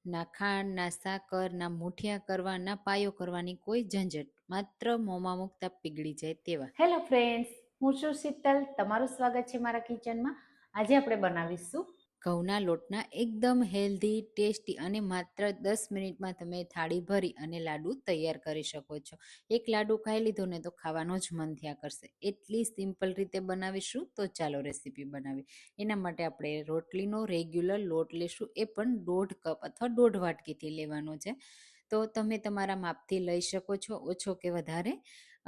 ના ખાંડ, ના સાકર, ના મુઠિયા કરવા, ના પાયો કરવાની કોઈ ઝંઝટ. માત્ર મોંમાં મૂકતા પીગળી જાય તેવા. હેલો ફ્રેન્ડ્સ, હું છું શીતલ. તમારું સ્વાગત છે મારા કિચનમાં. આજે આપણે બનાવીશું ઘઉંના લોટના એકદમ હેલ્ધી, ટેસ્ટી અને માત્ર 10 મિનિટમાં તમે થાળી ભરી અને લાડુ તૈયાર કરી શકો છો. એક લાડુ ખાઈ લીધો ને તો ખાવાનું જ મન થયા કરશે. એટલી સિમ્પલ રીતે બનાવીશું, તો ચાલો રેસીપી બનાવી. એના માટે આપણે રોટલીનો રેગ્યુલર લોટ લેશું, એ પણ 1.5 કપ અથવા 1.5 વાટકીથી લેવાનો છે. તો તમે તમારા માપથી લઈ શકો છો, ઓછો કે વધારે.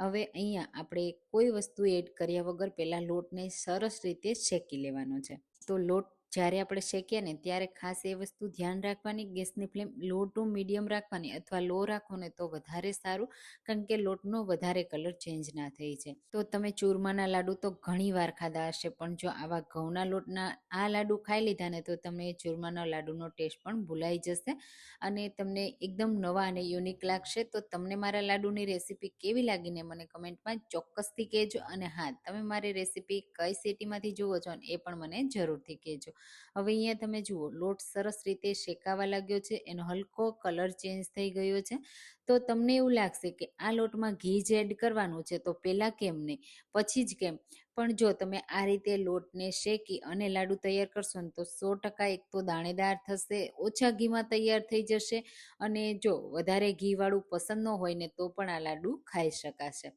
હવે અહીંયા આપણે કોઈ વસ્તુ એડ કર્યા વગર પહેલાં લોટને સરસ રીતે શેકી લેવાનો છે. તો લોટ જ્યારે આપણે શેકીએ ને ત્યારે ખાસ એ વસ્તુ ધ્યાન રાખવાની, ગેસની ફ્લેમ લો ટુ મીડિયમ રાખવાની, અથવા લો રાખો ને તો વધારે સારું, કારણ કે લોટનો વધારે કલર ચેન્જ ના થઈ જાય. તો તમે ચૂરમાના લાડુ તો ઘણી વાર ખાધા હશે, પણ જો આવા ઘઉંના લોટના આ લાડુ ખાઈ લીધા ને તો તમને ચૂરમાના લાડુનો ટેસ્ટ પણ ભૂલાઈ જશે અને તમને એકદમ નવા અને યુનિક લાગશે. તો તમને મારા લાડુની રેસીપી કેવી લાગીને મને કમેન્ટમાં ચોક્કસથી કહેજો. અને હા, તમે મારી રેસીપી કઈ સિટીમાંથી જુઓ છો એ પણ મને જરૂરથી કહેજો. હવે અહીંયા તમે જુઓ, લોટ સરસ રીતે શેકાવા લાગ્યો છે, એનો હલકો કલર ચેન્જ થઈ ગયો છે. તો તમને એવું લાગશે કે આ લોટમાં ઘી જ એડ કરવાનું છે, તો પહેલાં કેમ નહીં, પછી જ કેમ. પણ જો તમે આ રીતે લોટને શેકી અને લાડુ તૈયાર કરશો ને તો 100% એક તો દાણેદાર થશે, ઓછા ઘીમાં તૈયાર થઈ જશે. અને જો વધારે ઘીવાળું પસંદ ન હોય ને તો પણ આ લાડુ ખાઈ શકાશે.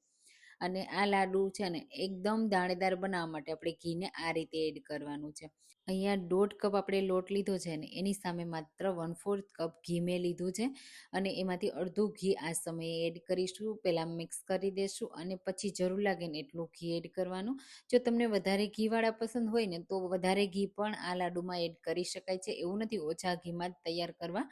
અને આ લાડુ છે ને એકદમ દાણેદાર બનાવવા માટે આપણે ઘીને આ રીતે એડ કરવાનું છે. અહીંયા 1.5 કપ આપણે લોટ લીધો છે ને એની સામે માત્ર 1/4 કપ ઘી મેં લીધું છે. અને એમાંથી અડધું ઘી આ સમયે એડ કરીશું. પહેલાં મિક્સ કરી દઈશું અને પછી જરૂર લાગે ને એટલું ઘી એડ કરવાનું. જો તમને વધારે ઘીવાળા પસંદ હોય ને તો વધારે ઘી પણ આ લાડુમાં એડ કરી શકાય છે. એવું નથી ઓછા ઘીમાં જ તૈયાર કરવા,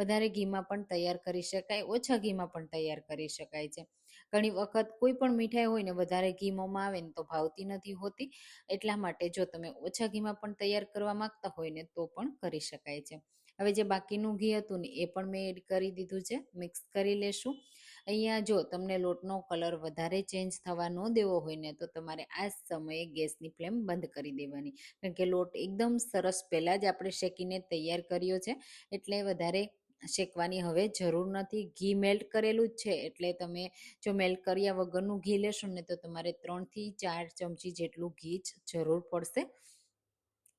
વધારે ઘીમાં પણ તૈયાર કરી શકાય, ઓછા ઘીમાં પણ તૈયાર કરી શકાય છે. ઘણી વખત કોઈ પણ મીઠાઈ હોય ને વધારે ઘી મોંમાં આવે ને તો ભાવતી નથી હોતી. એટલા માટે જો તમે ઓછા ઘીમાં પણ તૈયાર કરવા માંગતા હોય ને તો પણ કરી શકાય છે. હવે જે બાકીનું ઘી હતું ને એ પણ મેં એડ કરી દીધું છે. મિક્સ કરી લેશું. અહીંયા જો તમને લોટનો કલર વધારે ચેન્જ થવા ન દેવો હોય ને તો તમારે આ સમયે ગેસની ફ્લેમ બંધ કરી દેવાની, કારણ કે લોટ એકદમ સરસ પહેલાં જ આપણે શેકીને તૈયાર કર્યો છે, એટલે વધારે શેકવાની હવે જરૂર નથી. ઘી મેલ્ટ કરેલું જ છે, એટલે તમે જો મેલ્ટ કર્યા વગરનું ઘી લેશો ને તો તમારે 3 થી 4 ચમચી જેટલું ઘી જ જરૂર પડશે.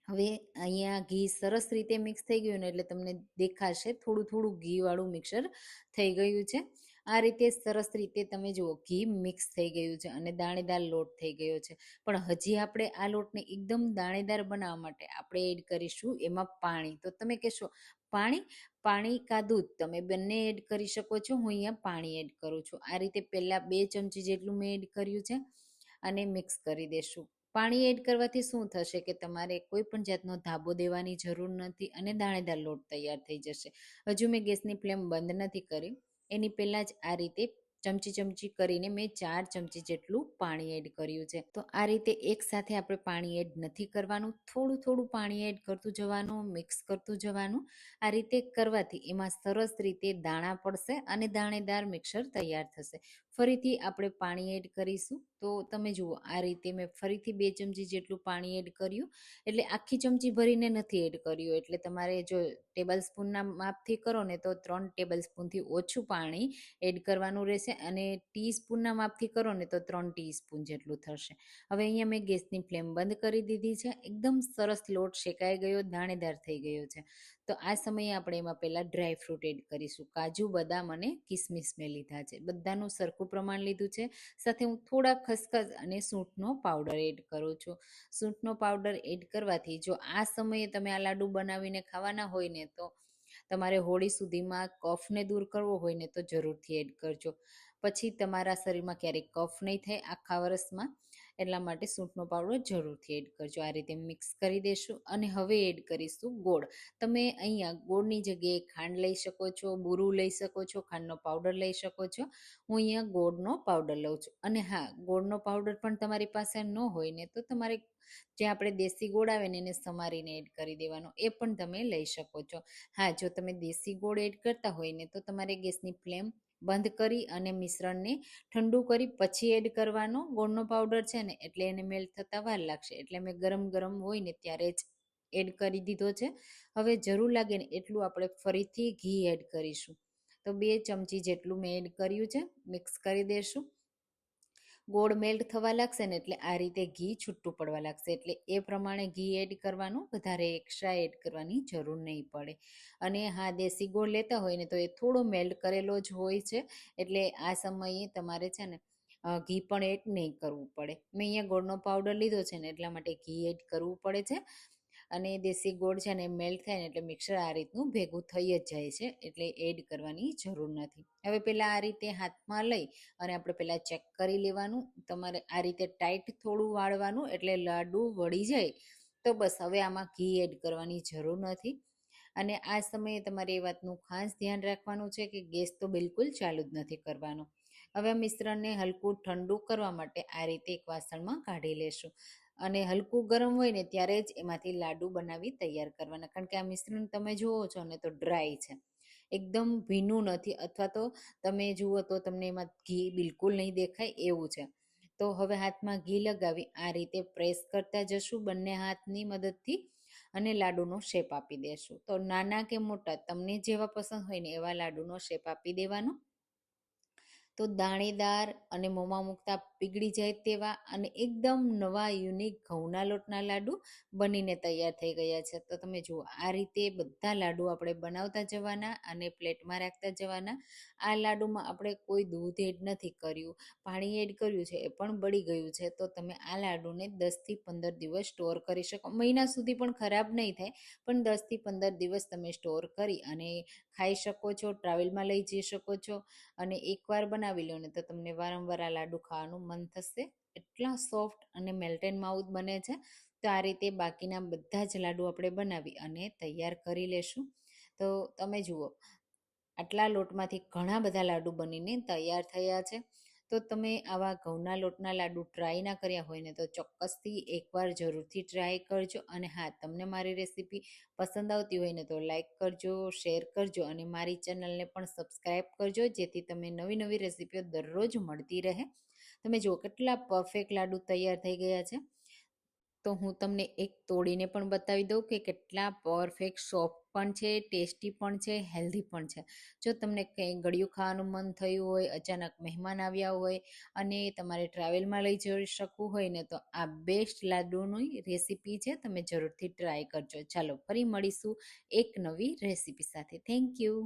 હવે અહીંયા ઘી સરસ રીતે મિક્સ થઈ ગયું ને એટલે તમને દેખાશે થોડું થોડું ઘીવાળું મિક્સર થઈ ગયું છે. આ રીતે સરસ રીતે તમે જુઓ ઘી મિક્સ થઈ ગયું છે અને દાણેદાર લોટ થઈ ગયો છે. પણ હજી આપણે આ લોટને એકદમ દાણેદાર બનાવવા માટે આપણે એડ કરીશું એમાં પાણી. તો તમે કહેશો પાણી, પાણી કા દૂધ, તમે બંને એડ કરી શકો છો. હું અહીંયા પાણી એડ કરું છું. આ રીતે પહેલાં 2 ચમચી જેટલું મેં એડ કર્યું છે અને મિક્સ કરી દેશું. પાણી એડ કરવાથી શું થશે કે તમારે કોઈ પણ જાતનો ધાબો દેવાની જરૂર નથી અને દાણેદાર લોટ તૈયાર થઈ જશે. હજુ મેં ગેસની ફ્લેમ બંધ નથી કરી, એની પહેલાં જ આ રીતે ચમચી ચમચી કરીને મેં 4 ચમચી જેટલું પાણી એડ કર્યું છે. તો આ રીતે એક સાથે આપણે પાણી એડ નથી કરવાનું, થોડું થોડું પાણી એડ કરતું જવાનું, મિક્સ કરતું જવાનું. આ રીતે કરવાથી એમાં સરસ રીતે દાણા પડશે અને દાણેદાર મિક્સર તૈયાર થશે. ફરીથી આપણે પાણી એડ કરીશું. તો તમે જુઓ આ રીતે મેં ફરીથી 2 ચમચી જેટલું પાણી એડ કર્યું, એટલે આખી ચમચી ભરીને નથી એડ કર્યું. એટલે તમારે જો ટેબલ સ્પૂનના માપથી કરો ને તો 3 ટેબલ સ્પૂનથી ઓછું પાણી એડ કરવાનું રહેશે, અને ટીસ્પૂનના માપથી કરો ને તો 3 ટીસ્પૂન જેટલું થશે. હવે અહીંયા મેં ગેસની ફ્લેમ બંધ કરી દીધી છે. એકદમ સરસ લોટ શેકાઈ ગયો, દાણેદાર થઈ ગયો છે. તો આ સમયે આપણે એમાં પહેલાં ડ્રાય ફ્રૂટ એડ કરીશું. કાજુ, બદામ અને કિસમિસ મેં લીધા છે. બધાનું સરખું પ્રમાણ લીધું છે. સાથે હું થોડા ખસખસ અને સૂંઠનો પાવડર એડ કરું છું. સૂંઠનો પાવડર એડ કરવાથી જો આ સમયે તમે આ લાડુ બનાવીને ખાવાના હોય ને તો તમારે હોળી સુધીમાં કફને દૂર કરવો હોય ને તો જરૂરથી એડ કરજો. પછી તમારા શરીરમાં ક્યારેય કફ નહીં થાય આખા વર્ષમાં, એટલા માટે સૂંઠનો પાવડર જરૂરથી એડ કરજો. આ રીતે મિક્સ કરી દેશું અને હવે એડ કરીશું ગોળ. તમે અહીંયા ગોળની જગ્યાએ ખાંડ લઈ શકો છો, બુરું લઈ શકો છો, ખાંડનો પાવડર લઈ શકો છો. હું અહીંયા ગોળનો પાવડર લઉં છું. અને હા, ગોળનો પાવડર પણ તમારી પાસે ન હોય ને તો તમારે જે આપણે દેશી ગોળ આવે ને એને સમારીને એડ કરી દેવાનો, એ પણ તમે લઈ શકો છો. હા, જો તમે દેશી ગોળ એડ કરતા હોય ને તો તમારે ગેસની ફ્લેમ બંધ કરી અને મિશ્રણને ઠંડુ કરી પછી એડ કરવાનો. ગોળનો પાવડર છે ને એટલે એને મેલ્ટ થતાં વાર લાગશે, એટલે મેં ગરમ ગરમ હોય ને ત્યારે જ એડ કરી દીધો છે. હવે જરૂર લાગે ને એટલું આપણે ફરીથી ઘી એડ કરીશું. તો 2 ચમચી જેટલું મેં એડ કર્યું છે. મિક્સ કરી દઈશું. ગોળ મેલ્ટ થવા લાગશે ને એટલે આ રીતે ઘી છૂટું પડવા લાગશે, એટલે એ પ્રમાણે ઘી એડ કરવાનું, વધારે એક્સ્ટ્રા એડ કરવાની જરૂર નહીં પડે. અને હા, દેશી ગોળ લેતા હોય ને તો એ થોડો મેલ્ટ કરેલો જ હોય છે, એટલે આ સમયે તમારે છે ને ઘી પણ એડ નહીં કરવું પડે. મેં અહીંયા ગોળનો પાવડર લીધો છે ને એટલા માટે ઘી એડ કરવું પડે છે. અને દેશી ગોળ છે ને મેલ્ટ થાય ને એટલે મિક્સર આ રીતનું ભેગું થઈ જ જાય છે, એટલે એડ કરવાની જરૂર નથી. હવે પહેલાં આ રીતે હાથમાં લઈ અને આપણે પહેલાં ચેક કરી લેવાનું. તમારે આ રીતે ટાઈટ થોડું વાળવાનું, એટલે લાડુ વળી જાય તો બસ હવે આમાં ઘી એડ કરવાની જરૂર નથી. અને આ સમયે તમારે એ વાતનું ખાસ ધ્યાન રાખવાનું છે કે ગેસ તો બિલકુલ ચાલુ જ નથી કરવાનો. હવે આ મિશ્રણને હલકું ઠંડુ કરવા માટે આ રીતે એક વાસણમાં કાઢી લેશું. અને હલકું ગરમ હોય ને ત્યારે જ એમાંથી લાડુ બનાવી તૈયાર કરવાના, કારણ કે આ મિશ્રણ તમે જુઓ છો ને તો ડ્રાય છે, એકદમ ભીનું નથી, અથવા તો તમે જુઓ તો તમને એમાં ઘી બિલકુલ નહીં દેખાય એવું છે. તો હવે હાથમાં ઘી લગાવી આ રીતે પ્રેસ કરતા જશું બંને હાથની મદદથી, અને લાડુનો શેપ આપી દેશું. તો નાના કે મોટા તમને જેવા પસંદ હોય ને એવા લાડુનો શેપ આપી દેવાનો. તો દાણેદાર અને મોંમાં મૂકતા પીગળી જાય તેવા અને એકદમ નવા યુનિક ઘઉંના લોટના લાડુ બનીને તૈયાર થઈ ગયા છે. તો તમે જુઓ આ રીતે બધા લાડુ આપણે બનાવતા જવાના અને પ્લેટમાં રાખતા જવાના. આ લાડુમાં આપણે કોઈ દૂધ એડ નથી કર્યું, પાણી એડ કર્યું છે એ પણ બળી ગયું છે. તો તમે આ લાડુને 10થી 15 દિવસ સ્ટોર કરી શકો, મહિના સુધી પણ ખરાબ નહીં થાય, પણ 10થી 15 દિવસ તમે સ્ટોર કરી અને ખાઈ શકો છો, ટ્રાવેલમાં લઈ જઈ શકો છો. અને એકવાર બનાવી લો ને તો તમને વારંવાર આ લાડુ ખાવાનું મન થશે. એટલા સોફ્ટ અને મેલ્ટેન માઉથ બને છે. તો આ રીતે બાકીના બધા જ લાડુ આપણે બનાવી અને તૈયાર કરી લેશું. તો તમે જુઓ આટલા લોટમાંથી ઘણા બધા લાડુ બનીને તૈયાર થયા છે. તો તમે આવા ઘઉંના લોટના લાડુ ટ્રાય ના કર્યા હોય ને તો ચોક્કસથી એકવાર જરૂરથી ટ્રાય કરજો. અને હા, તમને મારી રેસીપી પસંદ આવતી હોય ને તો લાઈક કરજો, શેર કરજો અને મારી ચેનલને પણ સબસ્ક્રાઈબ કરજો, જેથી તમે નવી નવી રેસીપીઓ દરરોજ મળતી રહે. તમે જુઓ કેટલા પરફેક્ટ લાડુ તૈયાર થઈ ગયા છે. તો હું તમને એક તોડીને પણ બતાવી દઉં કે કેટલા પરફેક્ટ સોફ્ટ પણ છે, ટેસ્ટી પણ છે, હેલ્ધી પણ છે. જો તમને કંઈ ગળ્યું ખાવાનું મન થયું હોય, અચાનક મહેમાન આવ્યા હોય અને તમારે ટ્રાવેલમાં લઈ જઈ શકવું હોય ને તો આ બેસ્ટ લાડુની રેસીપી છે, તમે જરૂરથી ટ્રાય કરજો. ચાલો ફરી મળીશું એક નવી રેસીપી સાથે. Thank you.